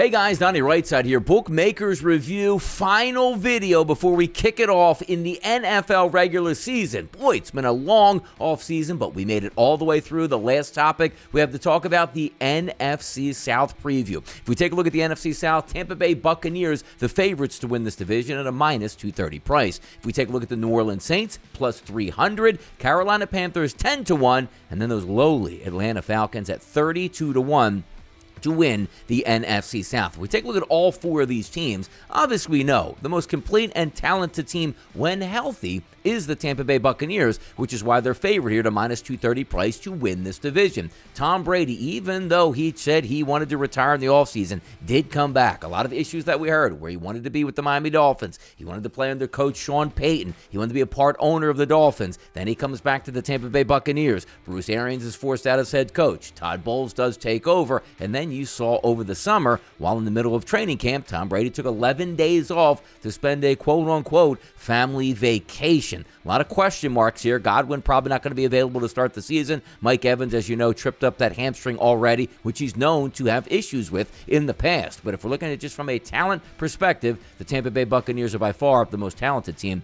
Hey guys, Donnie RightSide here. Bookmakers Review, final video before we kick it off in the NFL regular season. Boy, it's been a long offseason, but we made it all the way through. The last topic, we have to talk about the NFC South Preview. If we take a look at the NFC South, Tampa Bay Buccaneers, the favorites to win this division at a minus 230 price. If we take a look at the New Orleans Saints, plus 300, Carolina Panthers 10-1, and then those lowly Atlanta Falcons at 32-1. To win the NFC South. If we take a look at all four of these teams, obviously we know the most complete and talented team when healthy is the Tampa Bay Buccaneers, which is why they're favored here to minus 230 price to win this division. Tom Brady, even though he said he wanted to retire in the offseason, did come back. A lot of issues that we heard where he wanted to be with the Miami Dolphins. He wanted to play under coach Sean Payton. He wanted to be a part owner of the Dolphins. Then he comes back to the Tampa Bay Buccaneers. Bruce Arians is forced out as head coach. Todd Bowles does take over. And then you saw over the summer, while in the middle of training camp, Tom Brady took 11 days off to spend a quote-unquote family vacation. A lot of question marks here. Godwin probably not going to be available to start the season. Mike Evans, as you know, tripped up that hamstring already, which he's known to have issues with in the past. But if we're looking at it just from a talent perspective, the Tampa Bay Buccaneers are by far the most talented team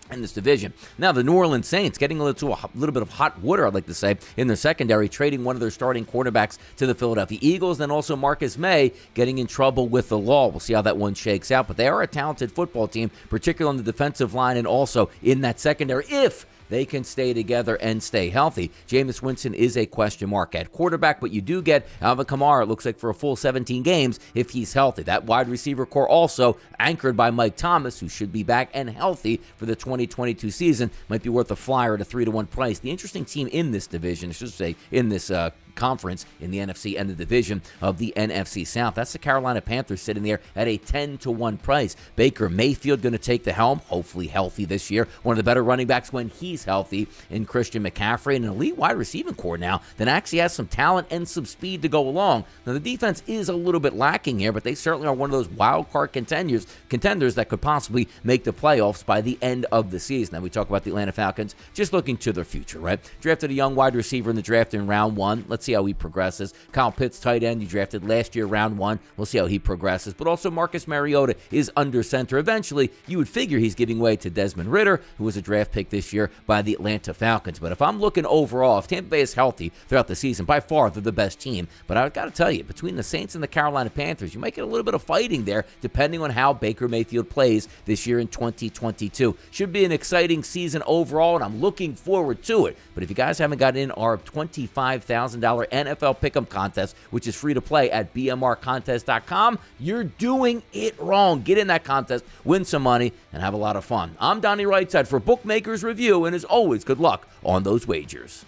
in this division. Now, the New Orleans Saints getting a little bit of hot water, I'd like to say, in their secondary, trading one of their starting quarterbacks to the Philadelphia Eagles, then also Marcus May getting in trouble with the law. We'll see how that one shakes out, but they are a talented football team, particularly on the defensive line and also in that secondary, if they can stay together and stay healthy. Jameis Winston is a question mark at quarterback, but you do get Alvin Kamara, it looks like, for a full 17 games if he's healthy. That wide receiver core also anchored by Mike Thomas, who should be back and healthy for the 2022 season, might be worth a flyer at a 3-1 price. The interesting team in this division, I should say, in this conference in the NFC and the division of the NFC South. That's the Carolina Panthers sitting there at a 10-1 price. Baker Mayfield going to take the helm, hopefully healthy this year. One of the better running backs when he's healthy in Christian McCaffrey, and an elite wide receiving core now that actually has some talent and some speed to go along. Now, the defense is a little bit lacking here, but they certainly are one of those wild card contenders that could possibly make the playoffs by the end of the season. Now, we talk about the Atlanta Falcons just looking to their future, right? Drafted a young wide receiver in the draft in round 1. Let's see how he progresses. Kyle Pitts, tight end, you drafted last year, round 1. We'll see how he progresses. But also Marcus Mariota is under center. Eventually, you would figure he's giving way to Desmond Ridder, who was a draft pick this year by the Atlanta Falcons. But if I'm looking overall, if Tampa Bay is healthy throughout the season, by far they're the best team. But I've got to tell you, between the Saints and the Carolina Panthers, you might get a little bit of fighting there, depending on how Baker Mayfield plays this year in 2022. Should be an exciting season overall, and I'm looking forward to it. But if you guys haven't got in our $25,000 NFL Pick'em contest, which is free to play at bmrcontest.com, you're doing it wrong. Get in that contest, win some money, and have a lot of fun. I'm Donnie RightSide for Bookmakers Review, and as always, good luck on those wagers.